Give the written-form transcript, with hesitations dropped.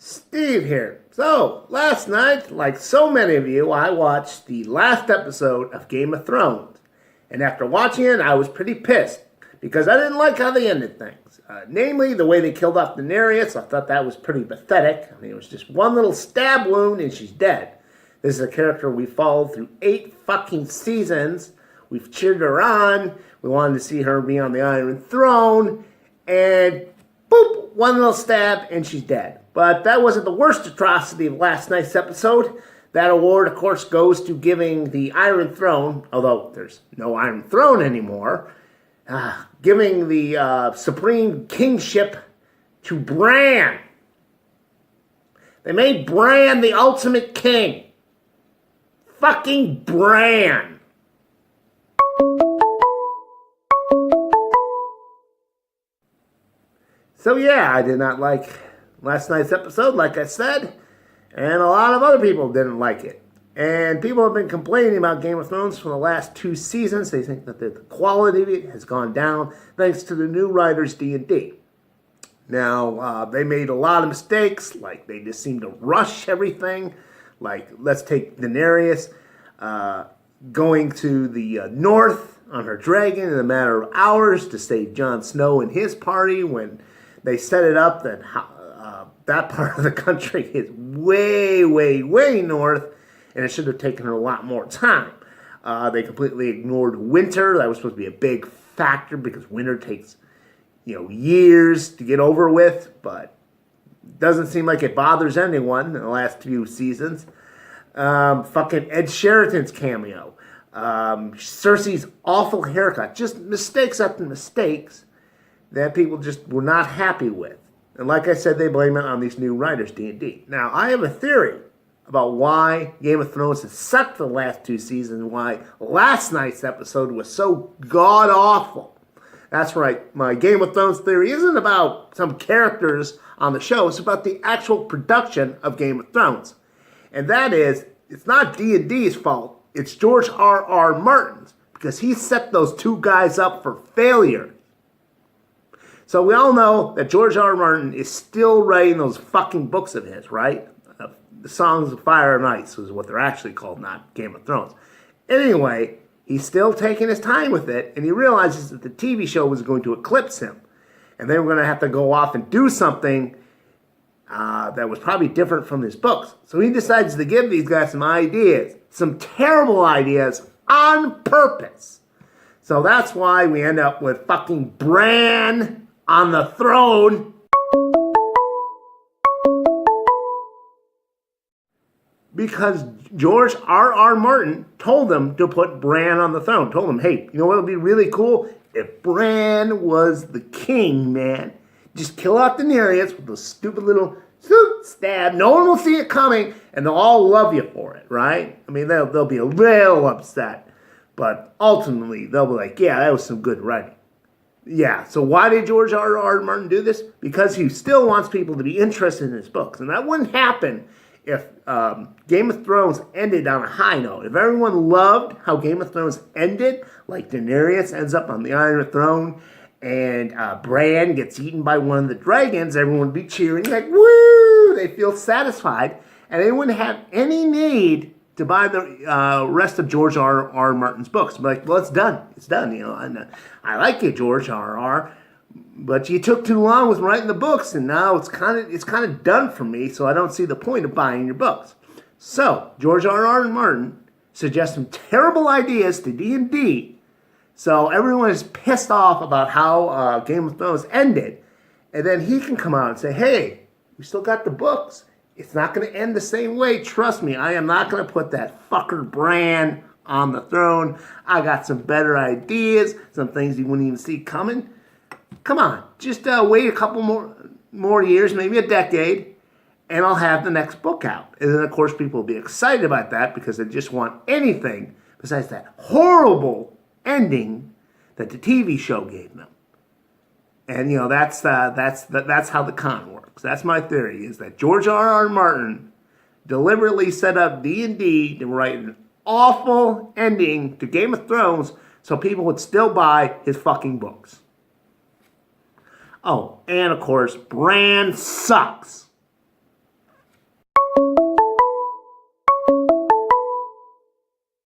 Steve here. So, last night, like so many of you, I watched the last episode of Game of Thrones. And after watching it, I was pretty pissed because I didn't like how they ended things. Namely, the way they killed off Daenerys. I thought that was pretty pathetic. I mean, it was just one little stab wound and she's dead. This is a character we followed through 8 fucking seasons. We've cheered her on. We wanted to see her be on the Iron Throne. And boop, one little stab and she's dead. But that wasn't the worst atrocity of last night's episode. That award, of course, goes to giving the Iron Throne, although there's no Iron Throne anymore, giving the supreme kingship to Bran. They made Bran the ultimate king. Fucking Bran. So yeah, I did not like last night's episode, like I said, and a lot of other people didn't like it. And people have been complaining about Game of Thrones for the last 2 seasons. They think that the quality of it has gone down thanks to the new writers D&D. Now, they made a lot of mistakes, like they just seem to rush everything. Like, let's take Daenerys going to the north on her dragon in a matter of hours to save Jon Snow and his party when they set it up that that part of the country is way, way, way north, and it should have taken her a lot more time. They completely ignored winter. That was supposed to be a big factor because winter takes, years to get over with, but doesn't seem like it bothers anyone in the last few seasons. Fucking Ed Sheeran's cameo. Cersei's awful haircut. Just mistakes after mistakes that people just were not happy with. And like I said, they blame it on these new writers, D&D. Now, I have a theory about why Game of Thrones has sucked for the last 2 seasons and why last night's episode was so god-awful. That's right. My Game of Thrones theory isn't about some characters on the show. It's about the actual production of Game of Thrones. And that is, it's not D&D's fault. It's George R.R. Martin's, because he set those 2 guys up for failure. So we all know that George R.R. Martin is still writing those fucking books of his, right? The Songs of Fire and Ice is what they're actually called, not Game of Thrones. Anyway, he's still taking his time with it, and he realizes that the TV show was going to eclipse him. And they were going to have to go off and do something that was probably different from his books. So he decides to give these guys some ideas, some terrible ideas on purpose. So that's why we end up with fucking Bran on the throne. Because George R.R. Martin told them to put Bran on the throne. Told them, hey, you know what would be really cool? If Bran was the king, man. Just kill off Daenerys with those stupid little stab. No one will see it coming, and they'll all love you for it, right? I mean, they'll be a little upset. But ultimately, they'll be like, yeah, that was some good writing. Yeah, so why did George R.R. Martin do this? Because he still wants people to be interested in his books. And that wouldn't happen if Game of Thrones ended on a high note. If everyone loved how Game of Thrones ended, like Daenerys ends up on the Iron Throne, and Bran gets eaten by one of the dragons, everyone would be cheering like, woo! They feel satisfied, and they wouldn't have any need to buy the rest of George R.R. Martin's books. But like, well, it's done. It's done. And I like you, George R.R., but you took too long with writing the books, and now it's kind of done for me. So I don't see the point of buying your books. So George R.R. Martin suggests some terrible ideas to D&D. So everyone is pissed off about how Game of Thrones ended, and then he can come out and say, "Hey, we still got the books. It's not going to end the same way. Trust me, I am not going to put that fucker Bran on the throne. I got some better ideas, some things you wouldn't even see coming. Come on, just wait a couple more years, maybe a decade, and I'll have the next book out." And then, of course, people will be excited about that because they just want anything besides that horrible ending that the TV show gave them. And, that's how the con works. That's my theory, is that George R.R. Martin deliberately set up D&D to write an awful ending to Game of Thrones so people would still buy his fucking books. Oh, and of course, Bran sucks.